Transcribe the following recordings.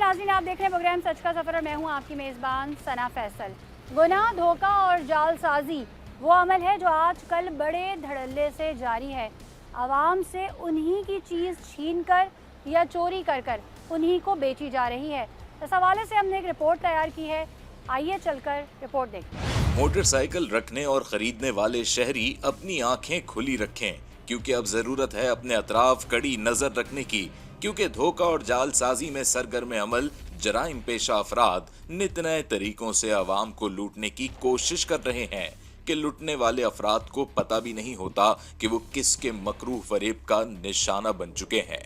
नाज़रीन, आप देख रहे हैं प्रोग्राम सच का सफ़र और मैं हूं आपकी मेज़बान सना फैसल। गुनाह, धोखा और जालसाजी वो अमल है जो आजकल बड़े धड़ल्ले से जारी है। आवाम से उन्हीं की चीज़ छीन कर या चोरी कर कर उन्हीं को बेची जा रही है। इस हवाले से हमने एक रिपोर्ट तैयार की है, आइए चलकर रिपोर्ट देखते हैं। मोटरसाइकिल रखने और खरीदने वाले शहरी अपनी आंखें खुली रखें, क्योंकि अब जरूरत है अपने अतराफ कड़ी नजर रखने की, क्योंकि धोखा और जालसाजी में सरगर्म अमल जराइम पेशा अफराद नित नए तरीकों से आवाम को लूटने की कोशिश कर रहे हैं कि लूटने वाले अफराद को पता भी नहीं होता कि वो किसके मकरूह फरेब का निशाना बन चुके हैं।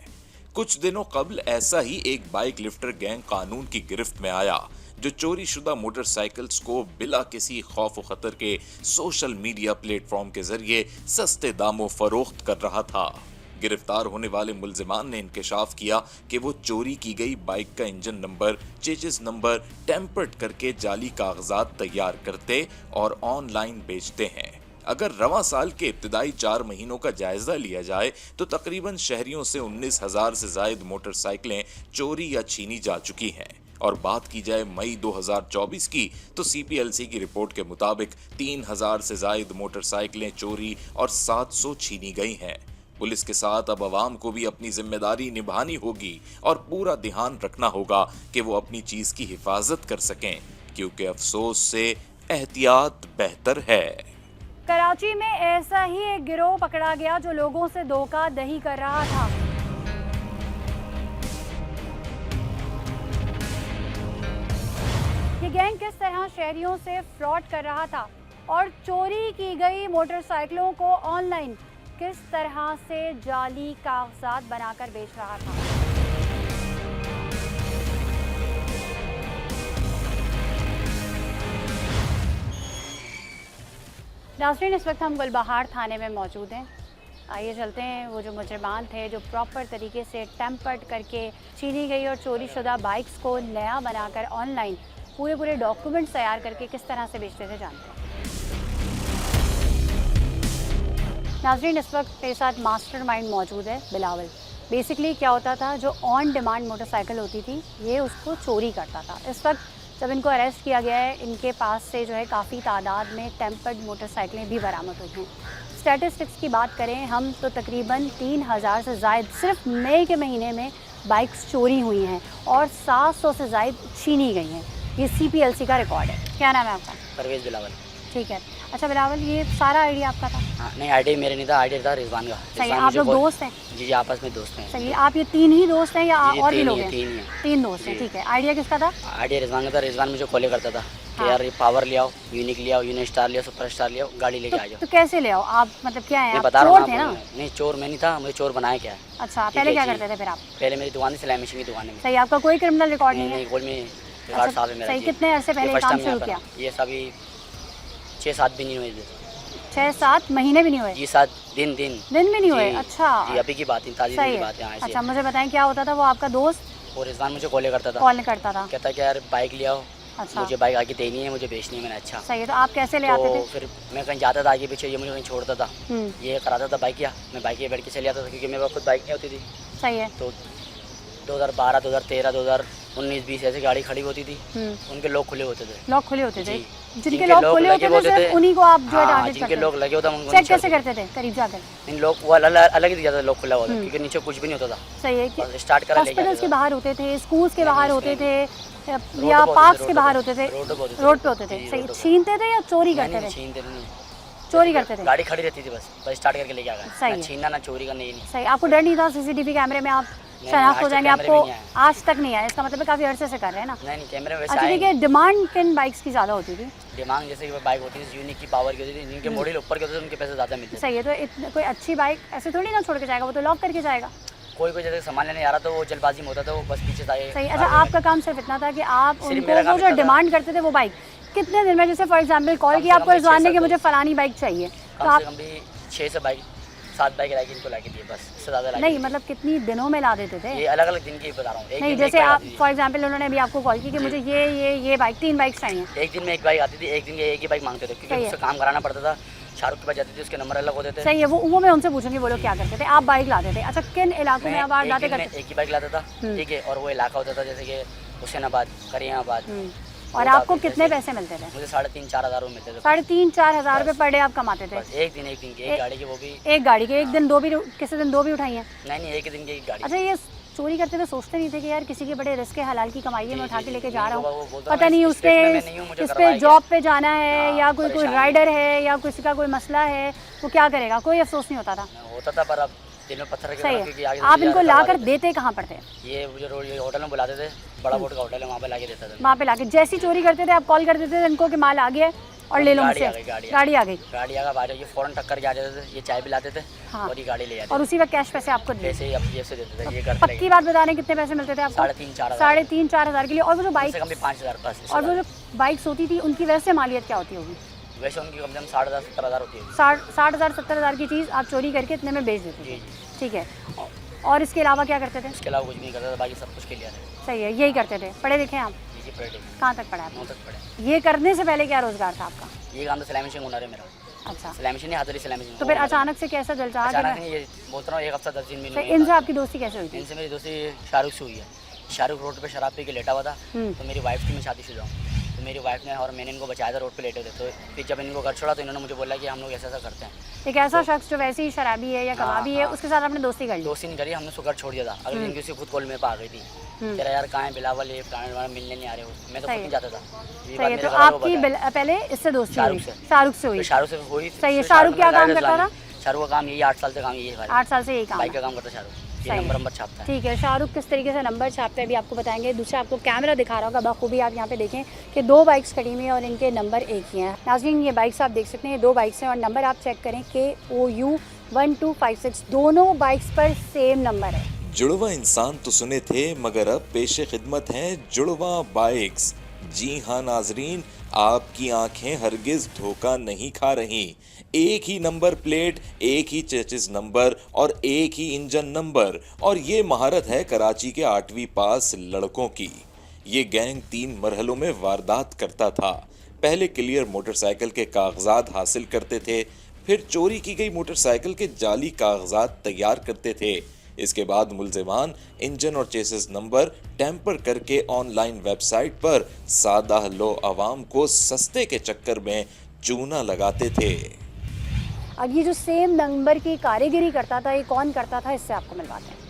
कुछ दिनों कबल ऐसा ही एक बाइक लिफ्टर गैंग कानून की गिरफ्त में आया, जो चोरी शुदा मोटरसाइकिल्स को बिला किसी खौफ व खतर के सोशल मीडिया प्लेटफॉर्म के जरिए सस्ते दामों फरोख्त कर रहा था। गिरफ्तार होने वाले मुल्जिमान ने इंकशाफ किया कि वो चोरी की गई बाइक का engine number, chassis number tempered करके जाली कागजात तैयार करते और ऑनलाइन बेचते हैं। अगर रवां साल के इब्तिदाई 4 महीनों का जायजा लिया जाए तो तकरीबन शहरियों से 19,000 से जायद मोटरसाइकिलें चोरी या छीनी जा चुकी हैं। और बात की जाए मई 2024 की तो CPLC की रिपोर्ट के मुताबिक 3,000 से जायद मोटरसाइकिलें चोरी और 700 छीनी गई हैं। पुलिस के साथ अब आवाम को भी अपनी जिम्मेदारी निभानी होगी और पूरा ध्यान रखना होगा कि वो अपनी चीज की हिफाजत कर सकें, क्योंकि अफसोस से एहतियात बेहतर है। कराची में ऐसा ही एक गिरोह पकड़ा गया जो लोगों से धोखा दही कर रहा था। ये गैंग किस तरह शहरियों से फ्रॉड कर रहा था और चोरी की गई मोटरसाइकिलों को ऑनलाइन किस तरह से जाली कागजात बनाकर बेच रहा था। नाज़रीन, इस वक्त हम गुलबहार थाने में मौजूद हैं। आइए चलते हैं, वो जो मुजरिमान थे जो प्रॉपर तरीके से टेम्पर्ड करके छीनी गई और चोरी शुदा बाइक्स को नया बनाकर ऑनलाइन पूरे डॉक्यूमेंट्स तैयार करके किस तरह से बेचते थे, जानते हैं। नाज़रीन, इस वक्त मेरे साथ मास्टरमाइंड मौजूद है, बिलावल। बेसिकली क्या होता था, जो ऑन डिमांड मोटरसाइकिल होती थी ये उसको चोरी करता था। इस वक्त जब इनको अरेस्ट किया गया है, इनके पास से जो है काफ़ी तादाद में टेम्पर्ड मोटरसाइकिलें भी बरामद हुई हैं। स्टैटिस्टिक्स की बात करें हम तो तकरीबन 3,000 से ज़ायद सिर्फ मई के महीने में बाइक्स चोरी हुई हैं और 700 से ज़ायद छीनी गई हैं। ये CPLC का रिकॉर्ड है। क्या नाम है आपका? परवेज़ बिलावल। ठीक है। अच्छा बिलावल, ये सारा आइडिया आपका था? हाँ, नहीं आइडिया मेरे नहीं था, आइडिया था रिजवान का। सही है, आप लोग दोस्त हैं? जी आपस में दोस्त हैं। सही है, आप ये 3 ही दोस्त हैं या और भी लोग हैं? 3 ही हैं। 3 दोस्त हैं, ठीक है। आइडिया किसका था? आइडिया रिजवान का था। रिजवान मुझे कॉल करता था कि हाँ। यार ये पावर ले आओ, यूनिक ले आओ, यूनिक स्टार ले आओ, सुपर स्टार ले आओ, गाड़ी लेके आ जाओ। तो कैसे ले आओ आप, मतलब क्या है, मैं आप बता रहा चोर थे हूँ ना? नहीं, चोर मैं नहीं था, मुझे चोर बनाया क्या है। अच्छा, पहले क्या करते थे फिर आप? पहले मेरी दुकान थी, सिलाई मशीन की दुकान है। सही, आपका कोई क्रिमिनल रिकॉर्ड नहीं है? नहीं, गोल्ड में रिकॉर्ड साहब है मेरा। सही, कितने अरसे पहले काम शुरू किया? ये सभी 6-7 दिन नहीं हुए। 6-7 महीने भी नहीं हुए? जी 7 दिन दिन भी नहीं हुए? अच्छा जी, अभी की बात है, ताज़ी सही बात है। अच्छा, मुझे बताएं क्या होता था वो आपका दोस्त? और रिजवान मुझे कॉल करता था। कॉल करता था? कहता कि यार बाइक ले आओ। अच्छा, मुझे बाइक आगे देनी है, मुझे बेचनी है। मैंने अच्छा सही है। तो आप कैसे ले आते थे? तो फिर मैं कहीं जाता था आगे पीछे, ये मुझे कहीं छोड़ता था, ये कराता था बाइक, या मैं बाइक ये बैठ के चले जाता था, क्योंकि मेरे पास खुद बाइक नहीं होती थी। सही है। तो 2012, 2013, 2019, 20 ऐसे गाड़ी खड़ी होती थी, उनके लॉक खुले होते थे। लॉक खुले होते थे? जी। जिनके लॉक खुले होते थे सिर्फ उन्हीं को आप जो है टारगेट करते थे? जिनके लॉक लगे होता उनको चेक कैसे करते थे करीब जाकर? इन लॉक वो अलग ही दिया था, लॉक खुला हुआ था, क्योंकि नीचे कुछ भी नहीं होता था। सही है कि स्टार्ट करा हॉस्पिटल्स के बाहर होते थे, स्कूल्स के बाहर होते थे या पार्क्स के बाहर होते थे? रोड पे होते थे। सही, छीनते थे या चोरी करते थे? छीनते नहीं, चोरी करते थे। गाड़ी खड़ी रहती थी, बस स्टार्ट करके लेके आ गए। सही है। छीनना ना चोरी करना, नहीं। सही, आपको डर नहीं था CCTV कैमरे में आप शनाख्त हो जाएंगे? आपको आज तक नहीं आया? इसका मतलब काफी अरसे से कर रहे हैं ना? नहीं, कैमरे में। अच्छा ठीक है, डिमांड किन बाइक्स की ज्यादा होती थी? डिमांड जैसे कि बाइक होती थी यूनिक की, पावर की होती थी, जिनके मॉडल ऊपर के होते थे उनके पैसे ज्यादा मिलते थे। सही है। तो कोई अच्छी बाइक ऐसे थोड़ी ना छोड़ के जाएगा, वो तो लॉक करके जाएगा। कोई जैसे सामान लेने आ रहा था, वो जल्दबाजी में होता था, वो बस पीछे था। सही। अच्छा, आपका काम सिर्फ इतना था कि आप उनको वो जो डिमांड करते थे वो बाइक कितने दिन में, जैसे फॉर एग्जाम्पल कॉल किया आपको रिजवान ने कि मुझे फलानी बाइक चाहिए, तो आप 6 से 7 बाइक लाके इनको लाके दिए, बस इससे ज़्यादा नहीं, मतलब कितनी दिनों में ला देते थे? ये अलग अलग दिन की बता रहा हूँ। नहीं, जैसे आप फॉर एग्जांपल उन्होंने अभी आपको कॉल की कि मुझे ये बाइक 3 बाइक्स चाहिए, एक दिन में एक बाइक आती थी, एक दिन एक ही बाइक मांगते थे, क्योंकि उससे काम कराना पड़ता था। शाहरुख के पास जाती थी, उसके नंबर अलग होते थे। सही है, वो मैं उनसे पूछूंगी वो लोग क्या करते थे। आप बाइक लाते थे? अच्छा, किन इलाकों में आप वारदातें करते थे? एक ही बाइक लाता था, ठीक है, और वो इलाका होता था जैसे कि हुसैनाबाद, करियाबाद। और आपको कितने पैसे मिलते थे? मुझे 3,500-4,000 रुपये मिलते थे। 3,500-4,000 रुपये पर डे आप कमाते थे? बस एक दिन की एक गाड़ी की, वो भी एक गाड़ी के। एक दिन दो भी, किसी दिन दो भी उठाई हैं? नहीं, एक ही दिन की एक गाड़ी। अच्छा, ये चोरी करते हुए सोचते नहीं थे कि यार किसी के बड़े रिस्क है, हलाल की कमाई है, मैं उठा के लेके जा रहा हूँ, पता नहीं उसके इस पे जॉब पे जाना है या कोई राइडर है या किसी का कोई मसला है, वो क्या करेगा? कोई अफसोस नहीं होता था? होता था, पर अब दिल में पत्थर सही है। आप इनको ला कर देते कहाँ पर थे? ये मुझे रोज होटल में बुलाते थे, बड़ा बोर्ड का होटल है, वहाँ पे लाके देता था। वहाँ पे लाके जैसी चोरी करते थे आप कॉल कर देते थे इनको कि माल आ गया है और ले लो मुझसे। गाड़ी आ गई। गाड़ी आ गई, ये फौरन टक्कर के आ जाते थे, ये चाय पिलाते थे और ये गाड़ी ले जाते और उसी वक्त कैश पैसे आपको दिए? पैसे अब जेब से देते थे। ये करते पक्की बात बता रहे हैं, कितने पैसे मिलते थे आपको? 3,500-4,000 के लिए। और वो जो बाइक, 5,000 बस। और वो जो बाइक्स होती थी उनकी वैसे मालियत क्या होती होगी? वैसे उनकी कम से कम 60,000-70,000 होती है। 60,000-70,000 की चीज़ आप चोरी करके इतने में बेच देते थे? ठीक है। और इसके अलावा क्या करते थे? इसके अलावा कुछ नहीं करता था, बाकी सब कुछ के लिए। सही है, यही करते थे। पढ़े लिखे आप? कहाँ तक पढ़ा? 9 तक पढ़े। ये करने से पहले क्या रोजगार था आपका? ये काम तो सिलाई मशीन हुनर है मेरा। अच्छा, सिलाई मशीन नहीं, हाथ वाली सिलाई मशीन। तो फिर अचानक से कैसा दिल चाहा? अचानक नहीं, ये बोलता रहा हूँ, एक हफ्ता 10 दिन में तो इनसे आपकी दोस्ती कैसे हुई थी? इनसे मेरी दोस्ती शाहरुख से हुई है। शाहरुख रोड पे शराब पी के लेटा हुआ था, तो मेरी वाइफ की मैं शादीशुदा हूँ, तो मेरी वाइफ ने और मैंने इनको बचाया था, रोड पे लेटे थे। तो फिर जब इनको घर छोड़ा तो इन्होंने मुझे बोला कि हम लोग ऐसा करते हैं। एक ऐसा शख्स जो वैसे ही शराबी है या कबाबी है, उसके साथ आपने दोस्ती कर ली? दोस्ती नहीं करी, हमने उसको घर छोड़ दिया था। अगले दिन किसी खुद कॉल में आ गई थी, कह रहा यार कहाँ है बिलावल, ये प्राण मिलने नहीं आ रहे हो। मैं तो खुद नहीं जाता था। सही है। तो आपकी पहले इससे दोस्ती हुई? शाहरुख से हुई? शाहरुख से हुई। सही है। शाहरुख क्या काम करता था? शाहरुख का काम यही 8 साल से काम, यही 8 साल से यही काम, बाइक का काम करता है शाहरुख। ये नंबर छापता है। ठीक है। शाहरुख किस तरीके से नंबर छापते हैं अभी आपको बताएंगे। दूसरा आपको कैमरा दिखा रहा होगा बखूबी, आप यहाँ पे देखें कि 2 बाइक्स खड़ी हुई हैं और इनके नंबर एक ही हैं। नाज़रीन, ये बाइक्स आप देख सकते हैं, 2 बाइक्स हैं और नंबर आप चेक करें KOU 1256, दोनों बाइक्स पर सेम नंबर है। जुड़वा इंसान तो सुने थे, मगर अब पेशे खिदमत हैं जुड़वा बाइक्स। जी हाँ नाजरीन, आपकी आंखें हरगिज धोखा नहीं खा रही। एक ही नंबर प्लेट, एक ही चेसिस नंबर और एक ही इंजन नंबर, और ये महारत है कराची के 8वीं पास लड़कों की। ये गैंग 3 मरहलों में वारदात करता था। पहले क्लियर मोटरसाइकिल के कागजात हासिल करते थे, फिर चोरी की गई मोटरसाइकिल के जाली कागजात तैयार करते थे। इसके बाद मुल्जिमान इंजन और चेसिस नंबर टैंपर करके ऑनलाइन वेबसाइट पर सादा लो अवाम को सस्ते के चक्कर में चूना लगाते थे। अब ये जो सेम नंबर की कारीगरी करता था, ये कौन करता था, इससे आपको मिलवाते हैं।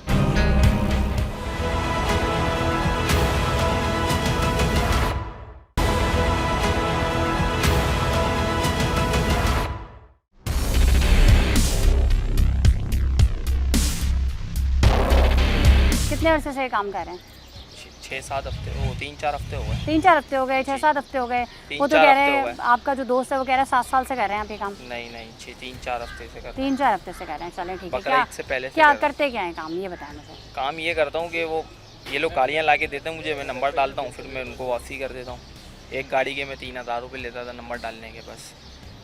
कितने अरसे से काम कर रहे हैं? 6-7 हफ्ते, वो 3-4 हफ्ते हो गए। 3-4 हफ्ते हो गए, 6-7 हफ्ते हो गए। वो तो कह रहे हैं, आपका जो दोस्त है वो कह रहा है 7 साल से कर रहे हैं आप ये काम। नहीं 3-4 हफ्ते से कर 3-4 हफ्ते से कर रहे हैं। चलें ठीक है। बकरीद से पहले से क्या करते क्या है काम, ये बताएं मुझे। काम ये करता हूँ कि वो ये लोग गाड़ियाँ ला के देते हैं मुझे, मैं नंबर डालता हूँ, फिर मैं उनको वापसी कर देता हूँ। एक गाड़ी के मैं 3,000 रुपये लेता था नंबर डालने के। बस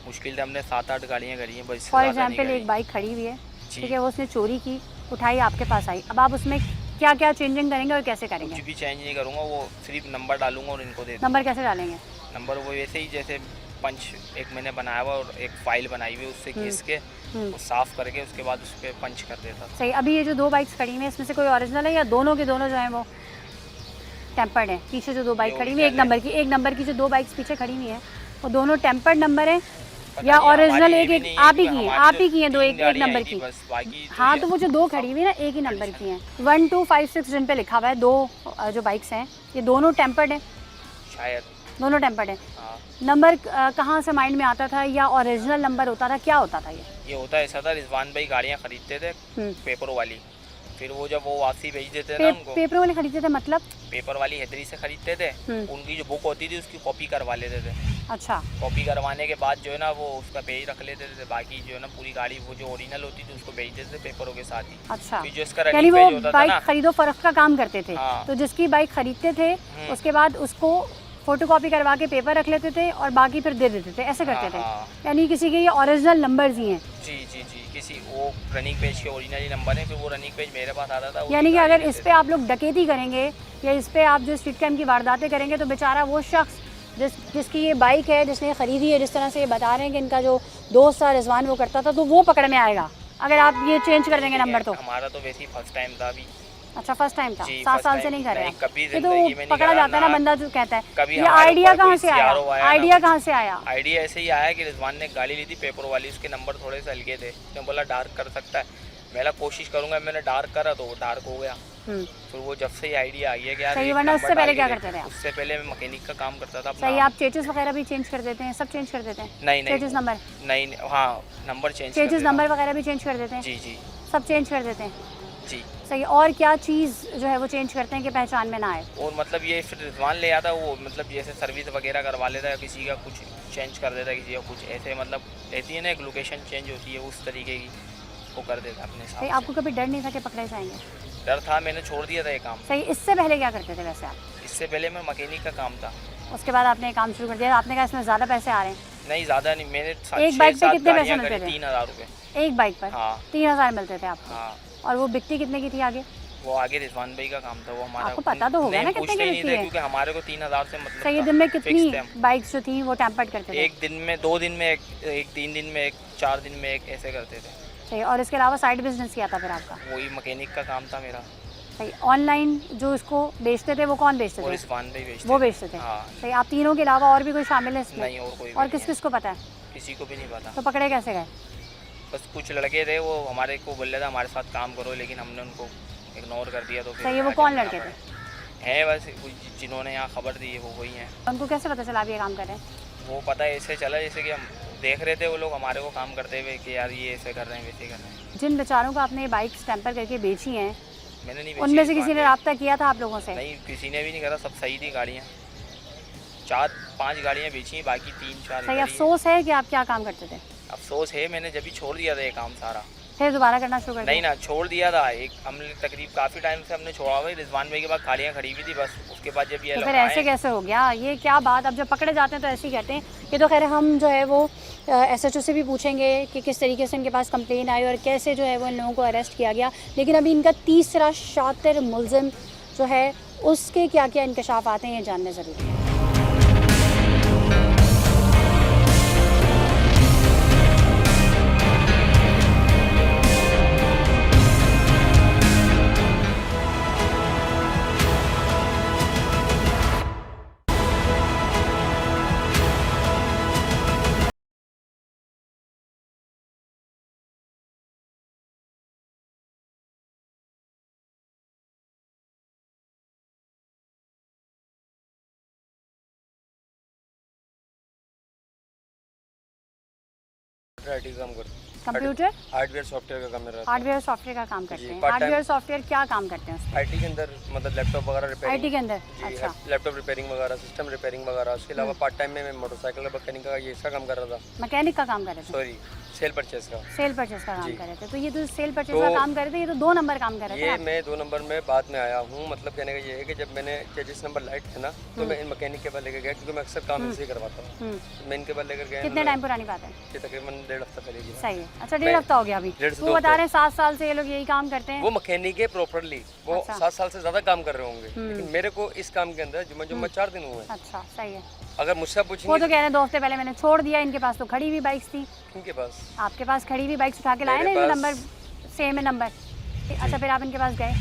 मुश्किल से हमने 7-8 गाड़ियाँ करी हैं बस। फॉर एग्जाम्पल एक बाइक खड़ी हुई है, ठीक है, वो उसने चोरी की, उठाई, आपके पास आई, अब आप उसमें क्या क्या चेंजिंग करेंगे और कैसे करेंगे? कुछ भी चेंज नहीं करूँगा, वो सिर्फ नंबर डालूंगा और इनको दे दूँगा। नंबर कैसे डालेंगे? नंबर वो वैसे ही जैसे पंच एक मैंने बनाया हुआ और एक फाइल बनाई हुई, उससे घिस के वो साफ करके उसके बाद उस पर पंच कर देता था। सही। अभी ये जो 2 बाइक्स खड़ी हुई हैं, इसमें से कोई ओरिजिनल है या दोनों के दोनों जो हैं वो टेम्पर्ड है? पीछे जो 2 बाइक खड़ी हुई है, एक नंबर की जो 2 बाइक्स पीछे खड़ी हुई हैं, वो दोनों टेम्पर्ड नंबर है या ओरिजिनल? एक आप ही की हैं 2 एक नंबर की? हाँ, तो वो जो 2 खड़ी हुई है ना, एक ही नंबर की हैं। 1256 जिन पे लिखा हुआ है, 2 जो बाइक्स हैं, ये दोनों टेम्पर्ड है? शायद दोनों टेम्पर्ड है। नंबर कहाँ से माइंड में आता था, या ओरिजिनल नंबर होता था, क्या होता था? ये होता ऐसा था, रिजवान भाई गाड़ियाँ खरीदते थे पेपर वाली, फिर वो जब वो वापसी भेज देते थे ना उनको। पेपर वाले खरीदते थे मतलब? पेपर वाली हैदरी से खरीदते थे, उनकी जो बुक होती थी उसकी कॉपी करवा लेते थे। अच्छा। कॉपी करवाने के बाद जो है ना वो उसका पेज रख लेते थे, बाकी जो है ना पूरी गाड़ी वो जो ओरिजिनल होती थी उसको भेज देते थे पेपरों के साथ ही। अच्छा। फिर जो इसका यानी रनिंग वो पेज होता था बाइक ना, खरीदो फरोख्त का काम करते थे। हाँ। तो जिसकी बाइक खरीदते थे उसके बाद उसको फोटोकॉपी करवा के पेपर रख लेते थे और बाकी फिर दे देते थे, ऐसे करते थे? यानी किसी के ये ओरिजिनल नंबर्स ही हैं? जी, किसी वो रनिंग पेज के ओरिजिनली नंबर है, फिर वो रनिंग पेज मेरे पास आता था। यानी कि अगर इस पे आप लोग डकैती करेंगे या इस पे आप जो स्ट्रीट क्राइम की वारदातें करेंगे, तो बेचारा वो शख्स जिसकी ये बाइक है, जिसने खरीदी है, जिस तरह से ये बता रहे हैं कि इनका जो दोस्त था रिजवान वो करता था, तो वो पकड़ में आएगा अगर आप ये चेंज कर देंगे नंबर। तो हमारा तो वैसे ही फर्स्ट टाइम था अभी, अच्छा फर्स्ट टाइम था, जी, 7 first साल से time। नहीं कर रहे नहीं, आप। कभी ये जिंदगी तो में नहीं पकड़ा करा, जाता है ना ना बंदा जो कहता है कभी ये हमारे आइडिया ऊपर कहाँ कोई से आया, CRO आया ना आइडिया कुछ। कहाँ से आया? आइडिया ऐसे ही आया कि रिजवान ने गाड़ी ली थी पेपर वाली, उसके नंबर थोड़े से हल्के थे, तो बोला डार्क कर सकता है, मैं कोशिश करूंगा, मैंने डार्क करा तो वो डार्क हो गया। हम्म, फिर वो जब से ही आइडिया आई है कि यार सही, एक वरना नंबर उससे पहले डाल क्या के करते थे आप? उससे पहले मैं मैकेनिक का काम करता था सही, अपना। आप चेचिस वगैरह भी चेंज कर देते हैं, सब चेंज कर देते हैं? नहीं नहीं चेचिस नंबर, नहीं हाँ नंबर चेंज कर चेचिस देता नंबर वगैरह भी चेंज कर देते हैं? हूँ। जी जी सब चेंज कर देते हैं, जी। सही। और क्या चीज़ जो है वो चेंज करते हैं कि पहचान में ना आए? और मतलब ये फिर रिजवान ले आता वो, मतलब जैसे सर्विस वगैरह करवा लेता है, किसी का कुछ चेंज कर देता है, किसी का कुछ ऐसे, मतलब रहती है ना एक लोकेशन चेंज होती है उस तरीके की, वो कर देता है अपने सही, साथ। आपको कभी डर नहीं था कि पकड़े जाएंगे? डर था, मैंने छोड़ दिया था ये काम। सही, इससे पहले क्या करते थे वैसे आप? इससे पहले मैं मैकेनिक का काम था। उसके बाद आपने ये काम शुरू कर दिया, आपने कहा इसमें ज़्यादा पैसे आ रहे हैं। नहीं ज़्यादा नहीं, मैंने एक बाइक पे कितने पैसे मिलते थे? 3000 रुपये। एक बाइक पर हाँ 3000 मिलते थे आपको? हाँ। और वो बिकती कितने की थी आगे? वो आगे रिजवान भाई का काम था, वो हमारा आपको पता तो होगा नहीं, ना कितने पूछते की ही नहीं बिकती थे, है? क्योंकि हमारे को 3000 से मतलब सही, था, दिन में fix कितनी थे हम। बाइक्स जो थी वो टैम्पर्ड करते थे? एक दिन में, 2 दिन में एक, 3 दिन में एक, 4 दिन में एक, ऐसे करते थे। सही, और इसके अलावा साइड बिजनेस क्या था फिर आपका? वही मैकेनिक का काम था मेरा। सही, ऑनलाइन जो इसको बेचते थे वो कौन बेचते और थे? रिजवान भाई बेचते वो थे। बेचते थे? हाँ। सही, आप तीनों के अलावा और भी कोई शामिल है इसमें? नहीं और कोई भी और नहीं किस है। किस को पता है? किसी को भी नहीं पता। तो पकड़े कैसे गए? बस कुछ लड़के थे, वो हमारे को बोल रहे थे हमारे साथ काम करो, लेकिन हमने उनको इग्नोर कर दिया। तो फिर सही है, वो यहाँ कौन जाना लड़के पड़ा। हैं बस कुछ जिन्होंने यहाँ खबर दी है वो वही हैं। उनको कैसे पता चला आप ये काम कर रहे हैं? वो पता है ऐसे चला जैसे कि हम देख रहे थे वो लोग हमारे को काम करते हुए कि यार ये ऐसे कर रहे हैं वैसे कर रहे हैं। जिन बेचारों को आपने ये बाइक स्टैम्पर करके बेची हैं, मैंने नहीं बेची उनमें से इस किसी ने बार रब्ता किया था आप लोगों से? नहीं, किसी ने भी नहीं करा, सब सही थी गाड़ियाँ। 4-5 गाड़ियाँ बेची, बाकी 3-4 सही, अफसोस है कि आप क्या काम करते थे? अफसोस है, मैंने जब भी छोड़ दिया था ये काम सारा। फिर दोबारा करना शुरू कर नहीं दिया? ना, छोड़ दिया था एक, हमने तकरीब काफ़ी टाइम से हमने छोड़ा हुआ। रिजवान भाई के बाद गाड़ियाँ खड़ी हुई थी, बस उसके बाद जब ये तो लोग फिर आए- ऐसे कैसे हो गया? ये क्या बात, अब जब पकड़े जाते हैं तो ऐसे ही कहते हैं। ये तो खैर हम जो है वो SHO से भी पूछेंगे कि किस तरीके से इनके पास कंप्लेन आई और कैसे जो है वो इन लोगों को अरेस्ट किया गया। लेकिन अभी इनका तीसरा शातिर मुलजिम जो है उसके क्या क्या इंकशाफ आते हैं ये जानने ज़रूरी है। आईटी का काम करते हैं, कंप्यूटर हार्डवेयर सॉफ्टवेयर का काम मेरा। हार्डवेयर सॉफ्टवेयर का काम करते जी, हैं? part time- हार्डवेयर सॉफ्टवेयर क्या काम करते हैं उसमें? आईटी के अंदर मतलब लैपटॉप वगैरह रिपेयरिंग। IT के अंदर? जी, अच्छा। लैपटॉप रिपेयरिंग वगैरह, सिस्टम रिपेयरिंग वगैरह। उसके अलावा पार्ट टाइम में मैं मोटरसाइकिल मैकेनिक का ये इसका काम कर रहा था। मैकेनिक का काम कर रहे थे? सॉरी, सेल परचेज का। सेल परचेज का काम जी। कर रहे थे? तो ये तो सेल परचेज तो का काम कर रहे थे, ये तो 2 नंबर काम कर रहे थे ये आप। मैं 2 नंबर में बाद में आया हूँ। मतलब कहने का ये है कि जब मैंने चेजिस नंबर लाइट थे ना, तो मैं इन मैकेनिक के पास लेकर गया, क्योंकि मैं अक्सर काम इनसे ही करवाता हूँ। हम्म। मैं इनके पास लेकर गया। कितने टाइम पुरानी बात है? ये तकरीबन 1.5 हफ्ता पहले की बात। सही है। अच्छा, 1.5 हफ्ता हो गया अभी? 1.5 से वो 2 बता रहे हैं 7 साल से ये लोग यही काम करते हैं। वो मैकेनिक है प्रॉपरली, वो अच्छा। 7 साल से ज़्यादा काम कर रहे होंगे, लेकिन मेरे को इस काम के अंदर जुम्मा 4 दिन हुए हैं। अच्छा, सही है। अगर मुझसे वो पूछेंगे तो कह रहे हैं 2 हफ्ते पहले मैंने छोड़ दिया, इनके पास तो खड़ी हुई बाइक्स थी। इनके पास, आपके पास खड़ी हुई बाइक्स उठा के लाए ना, मेरे इनके पास- नंबर सेम है नंबर। अच्छा, फिर आप इनके पास गए?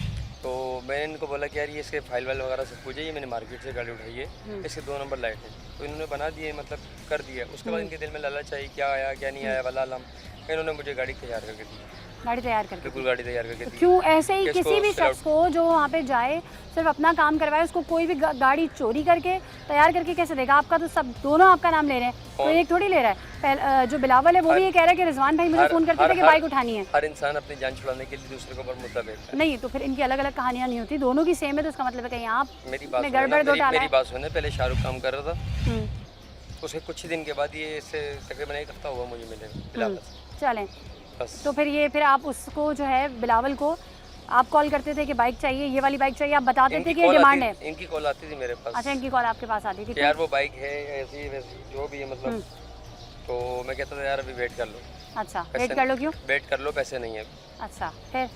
तो मैंने इनको बोला कि यार ये इसके फाइल वाइल वगैरह सब पूछे, ये मैंने मार्केट से गाड़ी उठाई है, इसके 2 नंबर लाइट है। तो इन्होंने बना दिए, मतलब कर दिया। उसके बाद इनके दिल में लालच आई, क्या आया क्या नहीं आया वाला आलम। इन्होंने मुझे गाड़ी तैयार करके दी, गाड़ी तैयार करके? बिल्कुल गाड़ी तैयार करके तो दी। क्यों ऐसे ही कि किसी इसको भी fill out- शख्स को जो वहाँ पे जाए सिर्फ अपना काम करवाए, उसको कोई भी गाड़ी चोरी करके तैयार करके कैसे देगा? आपका तो सब दोनों आपका नाम ले रहे हैं, तो एक थोड़ी ले रहा है। जो बिलावल है वो भी ये कह रहा है कि रिजवान भाई मुझे फ़ोन करते थे कि बाइक उठानी है। हर इंसान अपनी जान छुड़ाने के लिए दूसरे के ऊपर मुद्दा फेंकता है। नहीं, तो फिर इनकी अलग अलग कहानियाँ नहीं होती, दोनों की सेम है, तो इसका मतलब है कहीं आप मेरी बात में सुनो ना, गड़बड़ दो डाला मेरी है। बात सुने। पहले शाहरुख काम कर रहा था, हम्म, उसके कुछ ही दिन के बाद ये इससे तकरीबन 1 हफ्ता हुआ मुझे मिले बिलावल से। चलें। बस तो फिर ये फिर आप उसको जो है बिलावल को आप कॉल करते थे कि बाइक चाहिए, ये वाली बाइक चाहिए, आप बताते थे इनकी कि ये कॉल डिमांड है? इनकी कॉल आती थी मेरे पास। अच्छा, इनकी कॉल आपके पास आती थी? कि यार वो बाइक है ऐसी वैसी जो भी है, मतलब तो मैं कहता था यार अभी वेट कर लो। अच्छा, पैसे वेट कर लो। क्यों? वेट कर लो, पैसे नहीं है। अच्छा, फिर?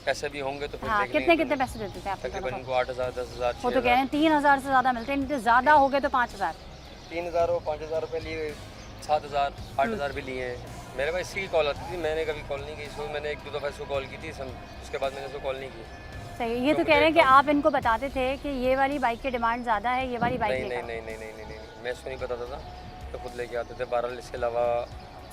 पैसे भी होंगे तो फिर हाँ, देख कितने लेंगे। कितने पैसे देते थे आप? तकरीबन इनको 8,000 10,000 वो तो कह रहे हैं 3,000 से ज़्यादा मिलते हैं, इनके ज़्यादा हो गए तो 5,000। 3,000 और 5,000 रुपये लिए, 7,000 8,000 भी लिए हैं। मेरे पास इसी की कॉल आती थी, मैंने कभी कॉल नहीं की। इसको मैंने 1-2 दफ़ा इसको कॉल की थी, उसके बाद मैंने इसको कॉल नहीं की। सही है। ये तो कह रहे हैं कि आप इनको बताते थे कि ये वाली बाइक की डिमांड ज़्यादा है, ये वाली बाइक नहीं लेकर नहीं नहीं नहीं नहीं नहीं नहीं, मैं इसको नहीं बताता था, तो खुद लेके आते थे। बहरहाल इसके अलावा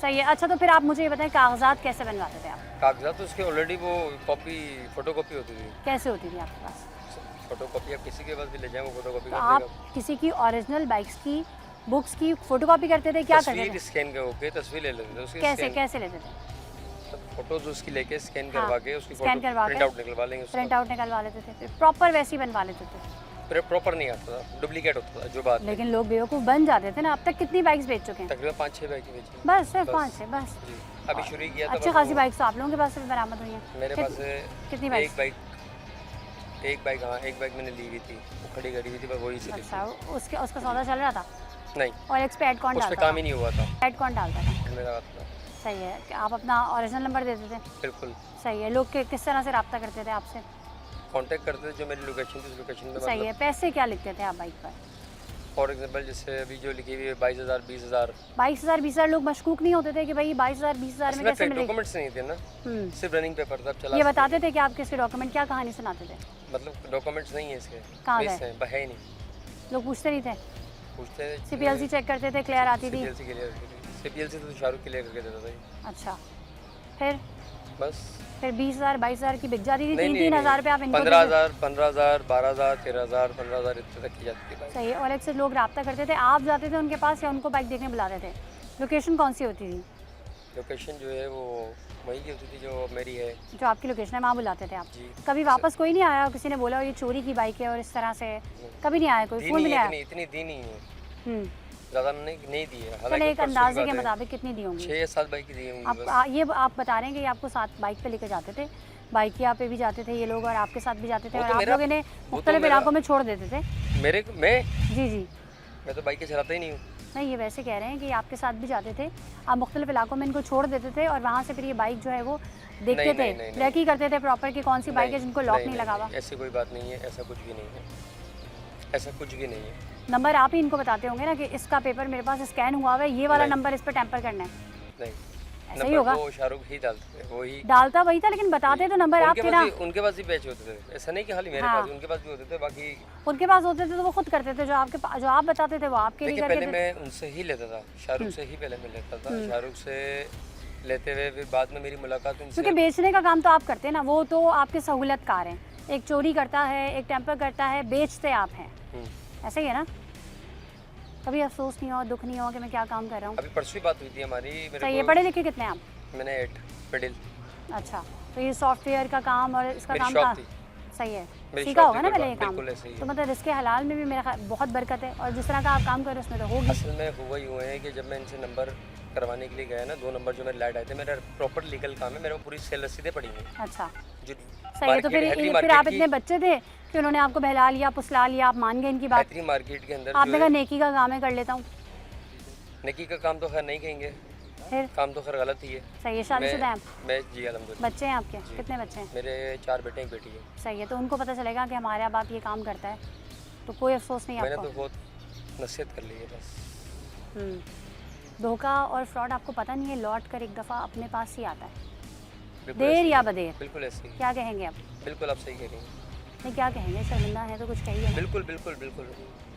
सही है। अच्छा तो फिर आप मुझे ये बताएं कागजात कैसे बनवाते थे आप? कागजात तो उसके ऑलरेडी वो कॉपी फोटो कॉपी होती थी। कैसे होती थी आपके पास? फोटो कॉपी आप किसी के पास भी ले जाएं वो फोटो कॉपी तो कर आप देगा। किसी की ओरिजिनल बाइक्स की बुक्स की फोटोकॉपी करते थे, क्या करते तस्वीर थे? स्कैन करके तस्वीर ले लेते थे उसकी। कैसे कैसे लेते थे? फोटोज उसकी लेके स्कैन हाँ, करवा के उसकी स्कैन फोटो करवा के प्रिंट आउट निकलवा लेंगे प्रिंट आउट निकलवा लेते थे, फिर प्रॉपर वैसी बनवा लेते थे। उसका। प्रॉपर नहीं आता था, डुप्लीकेट होता था जो बात है। लेकिन लोग बेवकूफ़ बन जाते थे ना। अब तक कितनी बाइक्स बेच चुके हैं? तकरीबन 5-6 बाइक बेची। बस सिर्फ बस। 5 बस। जी अभी शुरू किया था। अच्छी बस खासी वो- बाइक्स तो आप लोगों के पास से भी बरामद हुई हैं। मेरे कित- पास से कितनी एक बाइक्स? बाइक हाँ एक बाइक मैंने ली हुई थी, वो खड़ी करी हुई थी, बस वही से ली अच्छा उसके उसका सौदा चल रहा था? थी। नहीं और एक्स पे ऐड कौन उस पर डालता काम था? ही नहीं हुआ था ऐड कौन डालता था? मेरा था। सही है कि आप अपना ओरिजिनल नंबर देते थे? बिल्कुल सही है। लोग किस तरह से रब्ता करते थे आपसे? कांटेक्ट करते थे, जो मेरी लोकेशन थी उस लोकेशन में। सही है। पैसे क्या लिखते थे आप बाइक पर? फॉर एग्जांपल जैसे अभी जो लिखी हुई है 22,000 20,000। 22,000 20,000 लोग मशकूक नहीं होते थे कि भाई 22,000 20,000 में कैसे मिलेगी? डॉक्यूमेंट्स नहीं थे ना, हम्म। सिर्फ रनिंग पेपर था, अब चला ये बताते थे कि आपके इसके डॉक्यूमेंट, क्या कहानी सुनाते थे? मतलब डॉक्यूमेंट्स नहीं है इसके। कहाँ मिस गए? हैं, है ही नहीं। लोग पूछते नहीं थे? पूछते CPLC चेक करते थे, क्लियर आती थी? सीपीएलसी क्लियर सीपीएलसी तो शाहरुख क्लियर करके देता था ये। अच्छा फिर बस 20,000 22,000 की बिक जाती थी? नहीं, 3,000 रुपये आप इनको देते थे? 15,000 15,000 12,000 13,000 15,000 इतने तक की जाती थी बाइक। सही है। और एक से लोग रब्ता करते थे, आप जाते थे उनके पास या उनको बाइक देखने बुलाते थे? लोकेशन कौन सी होती थी? लोकेशन जो है वो वही की होती थी जो मेरी है। जो आपकी लोकेशन है वहाँ बुलाते थे आप? जी। कभी वापस कोई नहीं आया, किसी ने बोला ये चोरी की बाइक है और इस तरह से? कभी नहीं आया कोई? दी फ़ोन भी नहीं नहीं है, आया? इतनी दी नहीं है, हम्म। ज़्यादा नहीं दी है। चलो एक अंदाजे के मुताबिक कितनी दी होंगी? 6 या 7 बाइक दी होंगी आप बस। ये आप बता रहे हैं कि ये आपको साथ बाइक पे लेके जाते थे, बाइकिया पे भी जाते थे ये लोग और आपके साथ भी जाते थे वो और तो आप मेरा- लोग इन्हें वो तो मुख्तलिफ मेरा- इलाकों में छोड़ देते थे? मैं जी जी। तो बाइकें चलाता ही नहीं हूँ। नहीं ये वैसे कह रहे हैं कि आपके साथ भी जाते थे, आप मुख्तलिफ इलाकों में इनको छोड़ देते थे और वहाँ से फिर ये बाइक जो है वो देखते नहीं, थे, नहीं, नहीं, ट्रैक ही करते थे प्रॉपर कि कौन सी बाइक है जिनको लॉक नहीं लगा हुआ? ऐसी कोई बात नहीं है, ऐसा कुछ भी नहीं है, ऐसा कुछ भी नहीं है। नंबर आप ही इनको बताते होंगे ना कि इसका पेपर मेरे पास स्कैन हुआ हुआ है, ये वाला नहीं। नंबर इस पर टैंपर करना है? नहीं ऐसा ही नंबर होगा? वो शाहरुख ही डालते थे, वो ही। डालता वही था लेकिन बताते तो नंबर आप थे ना? उनके पास ही बैच होते थे, ऐसा नहीं कि खाली मेरे हाँ। पास, उनके पास भी होते थे। बाकी उनके पास होते थे तो वो खुद करते थे, जो आप बताते थे वो आपके लिए देखिए करके पहले देते? मैं उनसे ही लेता था, शाहरुख से ही पहले मैं लेता था। शाहरुख से लेते हुए फिर बाद में मेरी मुलाकात उनसे। क्योंकि बेचने का काम तो आप करते हैं ना, वो तो आपके सहूलतकार हैं। एक चोरी करता है, एक टेम्पर करता है, बेचते आप हैं, ऐसे ही है ना? कभी अफसोस नहीं हो, दुख नहीं हो कि मैं क्या काम कर रहा हूँ? अभी परसों ही बात हुई थी हमारी। सही है। पढ़े लिखे कितने हैं आप? मैंने 8 मिडिल अच्छा तो ये सॉफ्टवेयर का काम और इसका मेरी काम शॉप कहाँ? थी। सही है। मेरी सीखा शॉप होगा थी ना कोई पहले ये बात- काम? बिल्कुल ऐसे ही तो है। मतलब इसके हलाल में भी मेरा बहुत बरकत है और जिस तरह का आप काम कर रहे हो उसमें तो होगी। असल में हुआ ही हुआ है कि जब मैं इनसे नंबर करवाने के लिए गया ना, 2 नंबर जो मेरे लाइट आए थे, मेरा प्रॉपर लीगल काम है, मेरे को पूरी सेल रसीदें पड़ी हैं अच्छा जो सही है। तो फिर हैदरी फिर आप मार्केट इतने बच्चे थे कि उन्होंने आपको बहला लिया, पुसला लिया, आप मान गए इनकी बात? हैदरी मार्केट के अंदर आपने जो कहा है, नेकी का काम है, कर लेता हूँ? नेकी का काम तो खैर नहीं कहेंगे, फिर काम तो खैर गलत ही है। सही है। शादीशुदा हैं आप? मैं जी अलहमदुलिल्लाह। बच्चे हैं आपके? कितने बच्चे हैं? मेरे 4 बेटे एक बेटी है। सही है। तो उनको पता चलेगा कि हमारे बाप ये काम करता है तो कोई अफसोस नहीं मैंने आपको? तो बहुत नसीहत कर ली है बस। धोखा और फ्रॉड आपको पता नहीं है, लौट कर एक दफ़ा अपने पास ही आता है, बिल्कुल देर ऐसे या ही। बदेर। बिल्कुल ऐसे ही। क्या कहेंगे आप? बिल्कुल आप सही कह रही हैं। नहीं क्या कहेंगे, शर्मिंदा है तो कुछ कहिए ना। बिल्कुल बिल्कुल बिल्कुल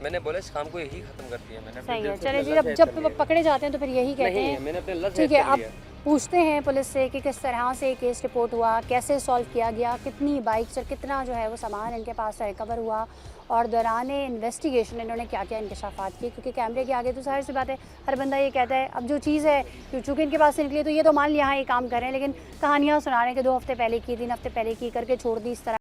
मैंने बोला इस काम को यही खत्म कर दिया मैंने। सही है। चले जी, जब पकड़े जाते हैं तो फिर यही कहते हैं। मैंने अपने अल्लाह से ठीक है, कर अब लिया। पूछते हैं पुलिस से कि किस तरह से केस रिपोर्ट हुआ, कैसे सॉल्व किया गया, कितनी बाइक्स और कितना जो है वो सामान इनके पास रिकवर हुआ और दौरान इन्वेस्टिगेशन इन्होंने क्या क्या इंकशाफात किए। क्योंकि कैमरे के आगे तो जाहिर सी बात है हर बंदा ये कहता है, अब जो चीज़ है चूँकि इनके पास से निकली तो ये तो मान लिया हाँ ये काम कर रहे हैं, लेकिन कहानियाँ सुना रहे हैं कि 2 हफ्ते पहले की, 3 हफ्ते पहले की, करके छोड़ दी इस तरह।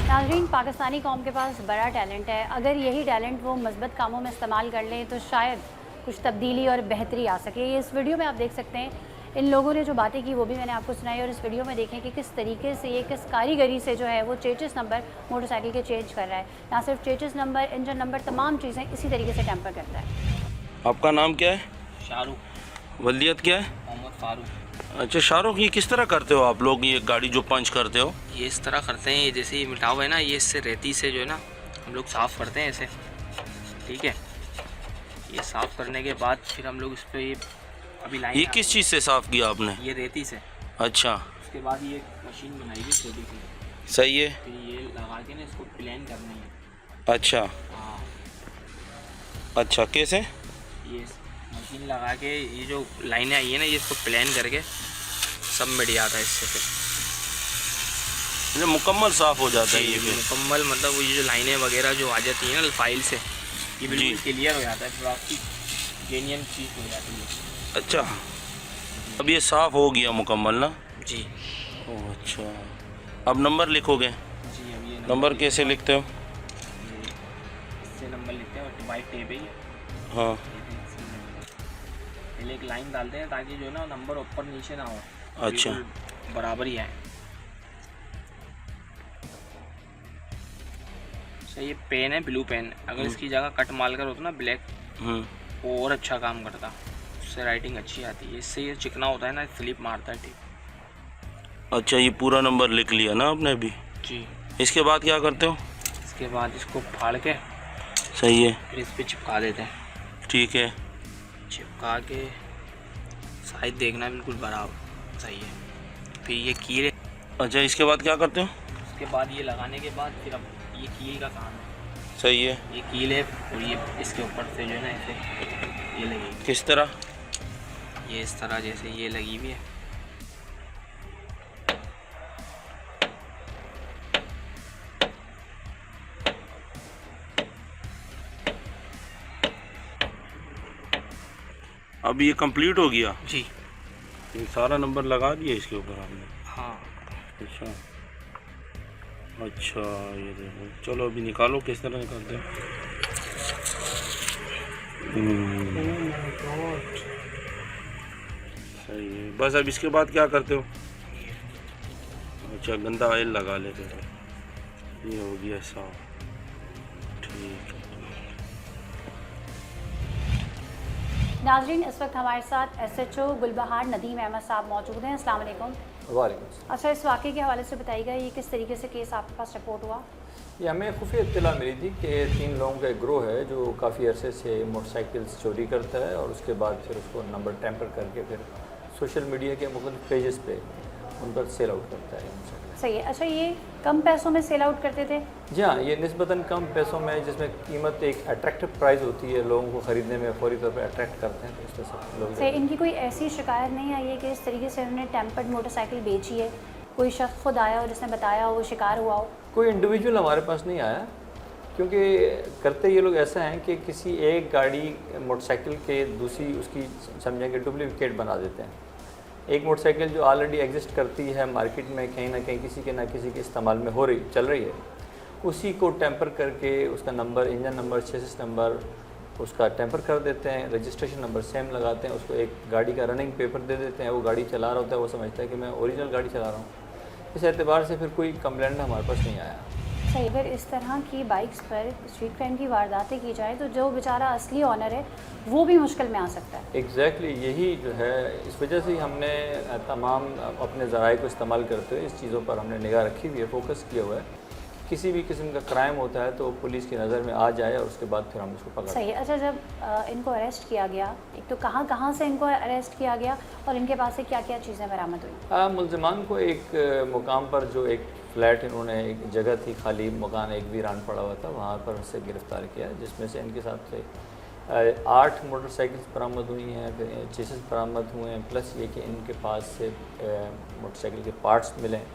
नाज़रीन, पाकिस्तानी कौम के पास बड़ा टैलेंट है, अगर यही टैलेंट वो मस्बत कामों में इस्तेमाल कर लें तो शायद कुछ तब्दीली और बेहतरी आ सके। ये इस वीडियो में आप देख सकते हैं इन लोगों ने जो बातें की वो भी मैंने आपको सुनाई, और इस वीडियो में देखें कि किस तरीके से ये किस कारीगरी से जो है वो चेचिस नंबर मोटरसाइकिल के चेंज कर रहा है। ना सिर्फ चेचिस नंबर, इंजन नंबर, तमाम चीज़ें इसी तरीके से टेम्पर करता है। आपका नाम क्या है? शाहरुख वलीयत क्या है? मोहम्मद फारूक। अच्छा शाहरुख, ये किस तरह करते हो आप लोग ये गाड़ी जो पंच करते हो? ये इस तरह करते हैं, ये जैसे ये मिटाव है ना, ये इससे रेती से जो है ना हम लोग साफ़ करते हैं ऐसे, ठीक है। ये साफ़ करने के बाद फिर हम लोग इस पर ये अभी लाइन, ये किस चीज़ से साफ़ किया आपने? ये रेती से। अच्छा उसके बाद ये मशीन बनाई हुई छोटी सी, सही है। फिर ये लगा के ना इसको प्लेन करनी है। अच्छा हाँ, अच्छा कैसे? ये मशीन लगा के ये जो लाइनें आई है ना, ये इसको प्लेन करके सब मिट जाता है इससे। फिर ये मुकम्मल साफ़ हो जाता है ये फिर? मुकम्मल, मतलब वो ये जो लाइनें वगैरह जो आ जाती हैं ना फाइल से, ये बिल्कुल जी। क्लियर हो जाता है, फिर आपकी जेन्युइन चीज़ हो जाती है। अच्छा, अब ये साफ़ हो गया मुकम्मल ना? जी ओह अच्छा, अब नंबर लिखोगे? जी। अब ये नंबर कैसे लिखते हो? इससे नंबर लिखते हैं, वाइट टेप है ये। हाँ पहले एक लाइन डालते हैं ताकि जो है ना नंबर ऊपर नीचे ना हो, अच्छा। बिल्कुल बराबर ही आए। अच्छा, ये पेन है ब्लू पेन, अगर इसकी जगह कट माल कर होता ना ब्लैक, वो और अच्छा काम करता, उससे राइटिंग अच्छी आती है। इससे ये चिकना होता है ना, स्लिप मारता है ठीक। अच्छा, ये पूरा नंबर लिख लिया ना आपने अभी? जी। इसके बाद क्या करते हो? इसके बाद इसको फाड़ के सही है, फिर इस पर चिपका देते हैं। ठीक है। चिपका के साइज देखना बिल्कुल बराबर सही है। फिर ये कील, अच्छा इसके बाद क्या करते हो? उसके बाद ये लगाने के बाद फिर अब ये कील का काम है। सही है। ये कील है और ये इसके ऊपर से जो है ना ऐसे ये लगेगी। किस तरह? ये इस तरह जैसे ये लगी हुई है। अब ये कंप्लीट हो गया? जी ये सारा नंबर लगा दिया इसके ऊपर आपने? हाँ। अच्छा अच्छा, ये देखो, चलो अभी निकालो, किस तरह निकालते हैं? सही है। बस अब इसके बाद क्या करते हो? अच्छा, गंदा ऑयल लगा लेते हो। ये हो गया साफ, ठीक है। नाजरीन, इस वक्त हमारे साथ SHO गुलबहार नदीम अहमद साहब मौजूद हैं। अस्सलाम वालेकुम। वालेकुम। अच्छा, इस वाक़े के हवाले से बताइएगा, ये किस तरीके से केस आपके पास रिपोर्ट हुआ? ये हमें खुफिया इत्तला मिली थी कि 3 लोगों का एक ग्रोह है जो काफ़ी अरसे से मोटरसाइकिल्स चोरी करता है और उसके बाद फिर उसको नंबर टेम्पर करके फिर सोशल मीडिया के मुख्तलिफ पेजेस पे उन पर सेल आउट करता है मोटरसाइकिल। सही है। अच्छा, ये कम पैसों में सेल आउट करते थे? जी हाँ, ये निस्बतन कम पैसों में, जिसमें कीमत एक अट्रैक्टिव प्राइस होती है, लोगों को ख़रीदने में फौरी तौर पर अट्रैक्ट करते हैं, तो इस तरह से लोग। सही, इनकी कोई ऐसी शिकायत नहीं आई है कि इस तरीके से उन्होंने टेम्पर्ड मोटरसाइकिल बेची है? कोई शख्स खुद आया हो जिसने बताया हो, वो शिकार हुआ हो? कोई इंडिविजुअल हमारे पास नहीं आया, क्योंकि करते ये लोग ऐसा हैं कि किसी एक गाड़ी मोटरसाइकिल के दूसरी उसकी समझेंगे डुप्लीकेट बना देते हैं। एक मोटरसाइकिल जो ऑलरेडी एग्जिस्ट करती है मार्केट में, कहीं ना कहीं किसी के ना किसी के इस्तेमाल में चल रही है, उसी को टेम्पर करके उसका number, engine number, chassis number उसका टेम्पर कर देते हैं, रजिस्ट्रेशन नंबर सेम लगाते हैं, उसको एक गाड़ी का रनिंग पेपर दे देते हैं। वो गाड़ी चला रहा होता है, वो समझता है कि मैं ओरिजिनल गाड़ी चला रहा हूँ। इस एतबार से फिर कोई कंप्लेंट हमारे पास नहीं आया। सही, अगर इस तरह की बाइक्स पर स्ट्रीट क्राइम की वारदातें की जाए तो जो बेचारा असली ऑनर है वो भी मुश्किल में आ सकता है। एग्जैक्टली, यही जो है, इस वजह से ही हमने तमाम अपने ज़राए को इस्तेमाल करते हुए इस चीज़ों पर हमने निगाह रखी हुई है, फोकस किया हुआ है। किसी भी किस्म का क्राइम होता है तो पुलिस की नज़र में आ जाए और उसके बाद फिर हम उसको पकड़। सही है। अच्छा, जब इनको अरेस्ट किया गया, एक तो कहाँ से इनको अरेस्ट किया गया और इनके पास से क्या क्या चीज़ें बरामद हुई? मुलजमान को एक मुकाम पर, जो एक फ्लैट इन्होंने, एक जगह थी खाली मकान, एक वीरान पड़ा हुआ था, वहाँ पर से गिरफ़्तार किया, जिसमें से इनके साथ से 8 मोटरसाइकिल्स बरामद हुई हैं, फिर चेसिस बरामद हुए हैं, प्लस ये कि इनके पास से मोटरसाइकिल के पार्ट्स मिले हैं,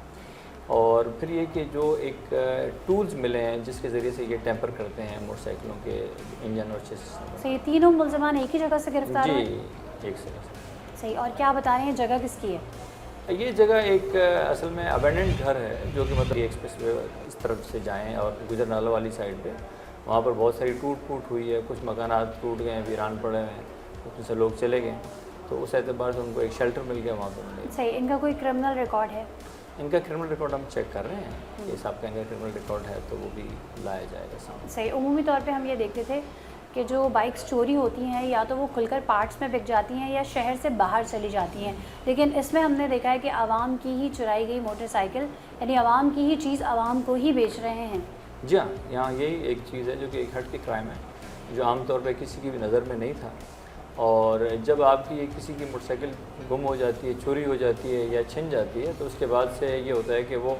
और फिर ये कि जो एक टूल्स मिले हैं जिसके ज़रिए से ये टेम्पर करते हैं मोटरसाइकिलों के इंजन और चेसिस। सही, तीनों मुलजमान एक ही जगह से गिरफ्तार हुए? जी, एक से। सही, और क्या बता रहे हैं, जगह किसकी है? ये जगह एक असल में अबेंडेंट घर है, जो कि मतलब ये एक्सप्रेस वे इस तरफ से जाएं और गुजर नाला वाली साइड पे, वहाँ पर बहुत सारी टूट फूट हुई है, कुछ मकानात टूट गए हैं, वीरान पड़े हुए हैं, उसमें से लोग चले गए। तो उस एतबार से उनको एक शेल्टर मिल गया वहाँ पर। सही। इनका कोई क्रिमिनल रिकॉर्ड है? इनका क्रिमिनल रिकॉर्ड हम चेक कर रहे हैं, इस आपका इनका क्रिमिनल रिकॉर्ड है तो वो भी लाया जाएगा सामने। सही। उमूमी तौर पे हम ये देखते थे कि जो बाइक्स चोरी होती हैं या तो वो खुलकर पार्ट्स में बिक जाती हैं या शहर से बाहर चली जाती हैं, लेकिन इसमें हमने देखा है कि आवाम की ही चुराई गई मोटरसाइकिल, यानी आवाम की ही चीज़ आवाम को ही बेच रहे हैं। जी हाँ, यहाँ यही एक चीज़ है जो कि एक हट के क्राइम है, जो आमतौर पर किसी की भी नज़र में नहीं था। और जब आपकी ये किसी की मोटरसाइकिल गुम हो जाती है, चोरी हो जाती है या छिन जाती है, तो उसके बाद से ये होता है कि वो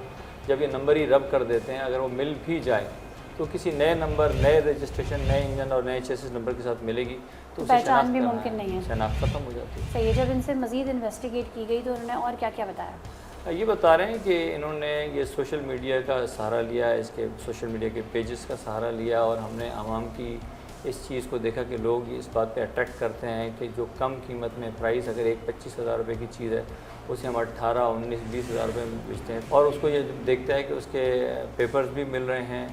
जब ये नंबर ही रब कर देते हैं, अगर वो मिल भी जाए तो किसी नए नंबर, नए रजिस्ट्रेशन, नए इंजन और नए चेसिस नंबर के साथ मिलेगी तो उसे पहचान भी मुमकिन नहीं है, शनाख्त ख़त्म हो जाती है। सही है। जब इनसे मज़ीद इन्वेस्टिगेट की गई तो उन्होंने और क्या क्या बताया? ये बता रहे हैं कि इन्होंने ये सोशल मीडिया का सहारा लिया, इसके सोशल मीडिया के पेजेस का सहारा लिया, और हमने आवाम की इस चीज़ को देखा कि लोग इस बात पे अट्रैक्ट करते हैं कि जो कम कीमत में प्राइस, अगर एक 25,000 रुपये की चीज़ है उसे हम 18, 19, 20,000 रुपये में बेचते हैं, और उसको ये देखता है कि उसके पेपर्स भी मिल रहे हैं,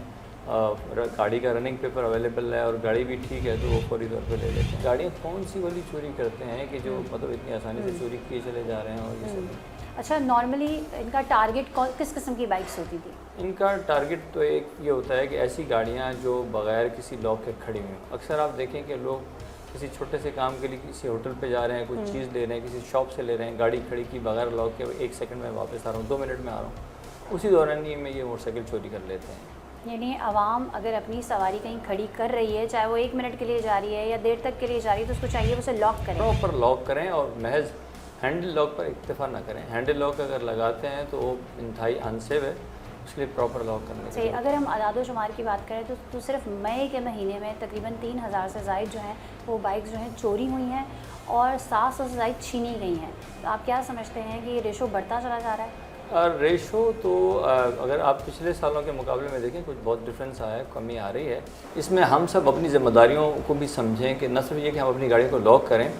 गाड़ी का रनिंग पेपर अवेलेबल है और गाड़ी भी ठीक है, तो वो फौरी तौर पे ले लेते हैं। गाड़ियाँ कौन सी वाली चोरी करते हैं कि जो मतलब इतनी आसानी से चोरी किए चले जा रहे हैं, और ये सब। अच्छा, नॉर्मली इनका टारगेट किस किस्म की बाइक्स होती थी? इनका टारगेट तो एक ये होता है कि ऐसी गाड़ियाँ जो बग़ैर किसी लॉक के खड़ी हुई हैं। अक्सर आप देखें कि लोग किसी छोटे से काम के लिए किसी होटल पे जा रहे हैं, कुछ चीज़ ले रहे हैं, किसी शॉप से ले रहे हैं, गाड़ी खड़ी की बगैर लॉक के, 1 सेकंड में वापस आ रहा हूँ, 2 मिनट में आ रहा हूँ, उसी दौरान ही में ये मोटरसाइकिल चोरी कर लेते हैं। यानी आवाम अगर अपनी सवारी कहीं खड़ी कर रही है, चाहे वो 1 मिनट के लिए जा रही है या देर तक के लिए जा रही है, तो उसको चाहिए उसे लॉक करें, प्रॉपर लॉक करें, और महज हैंडल लॉक पर इक्तफा ना करें। हैंडल लॉक अगर लगाते हैं तो वो इंतहाई अनसेफ है, इसलिए प्रॉपर लॉक करने सही। अगर हम आदाद-ओ-शुमार की बात करें तो सिर्फ मई के महीने में तकरीबन 3,000 से ज़ायद जो हैं वो बाइक्स जो हैं चोरी हुई हैं और 700 से ज़ायद छीनी गई हैं। तो आप क्या समझते हैं कि ये रेशो बढ़ता चला जा रहा है? रेशो तो अगर आप पिछले सालों के मुकाबले में देखें, कुछ बहुत डिफरेंस आया है, कमी आ रही है। इसमें हम सब अपनी ज़िम्मेदारियों को भी समझें कि न सिर्फ ये कि हम अपनी गाड़ी को लॉक करें,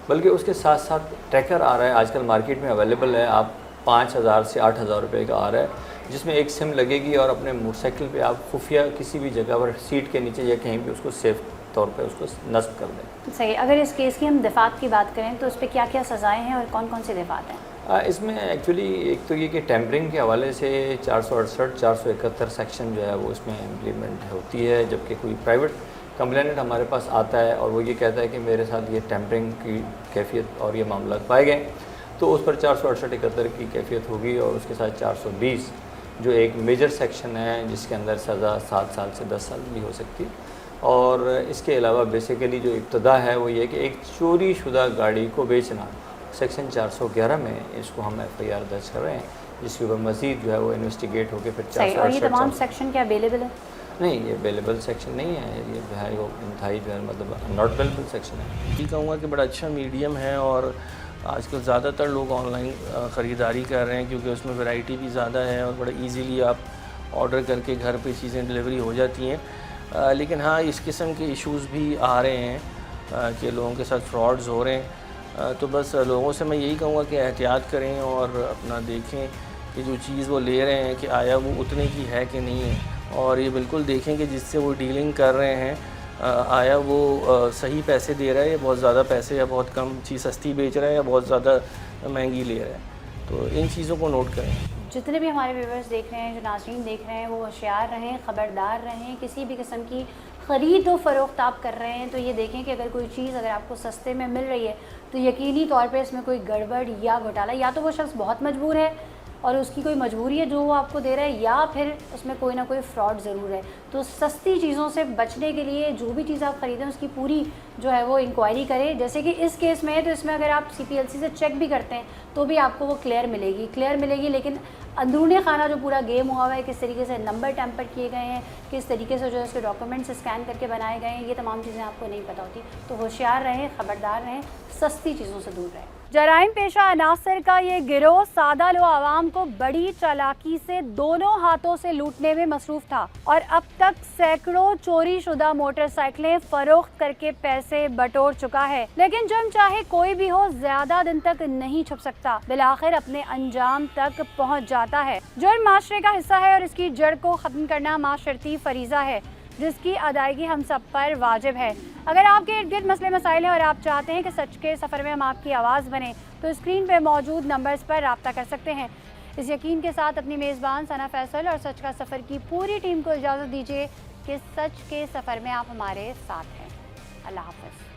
बल्कि उसके साथ साथ ट्रैकर आ रहा है, आजकल मार्केट में अवेलेबल है, आप 5,000 से 8,000 रुपये का आ रहा है, जिसमें एक सिम लगेगी और अपने मोटरसाइकिल पे आप खुफिया किसी भी जगह पर सीट के नीचे या कहीं भी उसको सेफ तौर पे उसको नस्ब कर दें। सही। अगर इस केस की हम दफ़ात की बात करें तो उस पर क्या क्या सज़ाएँ हैं और कौन कौन से दफ़ात हैं? इसमें एक्चुअली एक तो ये कि टेम्परिंग के हवाले से 468, 471 सेक्शन जो है वो इसमें इम्प्लीमेंट होती है। जबकि कोई प्राइवेट कंप्लेनेंट हमारे पास आता है और वो ये कहता है कि मेरे साथ ये टेम्परिंग की कैफियत और ये मामला पाए गए, तो उस पर 468, 71 की कैफियत होगी, और उसके साथ 420 जो एक मेजर सेक्शन है जिसके अंदर सज़ा 7 साल से 10 साल भी हो सकती। और इसके अलावा बेसिकली जो इब्तदा है वो ये कि एक चोरी शुदा गाड़ी को बेचना, सेक्शन 411 में इसको हम FIR दर्ज कर रहे हैं, जिसके ऊपर मज़ीद जो है वो इन्वेस्टिगेट होकर फिर 468। और ये तमाम सेक्शन क्या अवेलेबल है? नहीं, ये अवेलेबल सेक्शन नहीं है, ये जो है वो इंतहाई जो है मतलब नॉट अवेलेबल सेक्शन है। ये कहूँगा कि बड़ा अच्छा मीडियम है, और आजकल ज़्यादातर लोग ऑनलाइन ख़रीदारी कर रहे हैं क्योंकि उसमें वैरायटी भी ज़्यादा है और बड़ा इजीली आप ऑर्डर करके घर पे चीज़ें डिलीवरी हो जाती हैं। लेकिन हाँ, इस किस्म के इश्यूज़ भी आ रहे हैं कि लोगों के साथ फ्रॉड्स हो रहे हैं। तो बस लोगों से मैं यही कहूँगा कि एहतियात करें और अपना देखें कि जो चीज़ वो ले रहे हैं कि आया वो उतने की है कि नहीं है, और ये बिल्कुल देखें कि जिससे वो डीलिंग कर रहे हैं आया वो सही पैसे दे रहा है या बहुत ज़्यादा पैसे, या बहुत कम चीज़ सस्ती बेच रहा है या बहुत ज़्यादा महंगी ले रहा है। तो इन चीज़ों को नोट करें। जितने भी हमारे व्यूवर्स देख रहे हैं, जो नाज़रीन देख रहे हैं, वो होशियार रहें, ख़बरदार रहें। किसी भी किस्म की ख़रीद व फ़रोख्त आप कर रहे हैं तो ये देखें कि अगर कोई चीज़ अगर आपको सस्ते में मिल रही है तो यकीनी तौर पे इसमें कोई गड़बड़ या घोटाला, या तो वो शख्स बहुत मजबूर है और उसकी कोई मजबूरी है जो वो आपको दे रहा है, या फिर उसमें कोई ना कोई फ्रॉड ज़रूर है। तो सस्ती चीज़ों से बचने के लिए जो भी चीज़ आप ख़रीदें उसकी पूरी जो है वो इंक्वायरी करें। जैसे कि इस केस में है तो इसमें अगर आप CPLC से चेक भी करते हैं तो भी आपको वो क्लियर मिलेगी, लेकिन अंदरूनी खाना जो पूरा गेम हुआ हुआ है, किस तरीके से नंबर टैम्पर किए गए हैं, किस तरीके से जो है उसके डॉक्यूमेंट्स स्कैन करके बनाए गए हैं, ये तमाम चीज़ें आपको नहीं पता होती। तो होशियार रहें, ख़बरदार रहें, सस्ती चीज़ों से दूर रहें। जराइम पेशा अनासर का ये गिरोह सादा लो आवाम को बड़ी चालाकी से दोनों हाथों से लूटने में मसरूफ था और अब तक सैकड़ों चोरी शुदा मोटरसाइकिलें फरोख्त करके पैसे बटोर चुका है। लेकिन जुर्म चाहे कोई भी हो, ज्यादा दिन तक नहीं छुप सकता, बिलाखिर अपने अंजाम तक पहुँच जाता है। जुर्म माशरे का हिस्सा है और इसकी जड़ को खत्म करना माशरती फरीजा है। जिसकी अदायगी हम सब पर वाजिब है। अगर आपके इर्द गिर्द मसले मसाइल हैं और आप चाहते हैं कि सच के सफ़र में हम आपकी आवाज़ बने, तो स्क्रीन पर मौजूद नंबर्स पर रब्ता कर सकते हैं। इस यकीन के साथ अपनी मेज़बान सना फैसल और सच का सफ़र की पूरी टीम को इजाज़त दीजिए कि सच के सफ़र में आप हमारे साथ हैं। अल्लाह हाफ़िज़।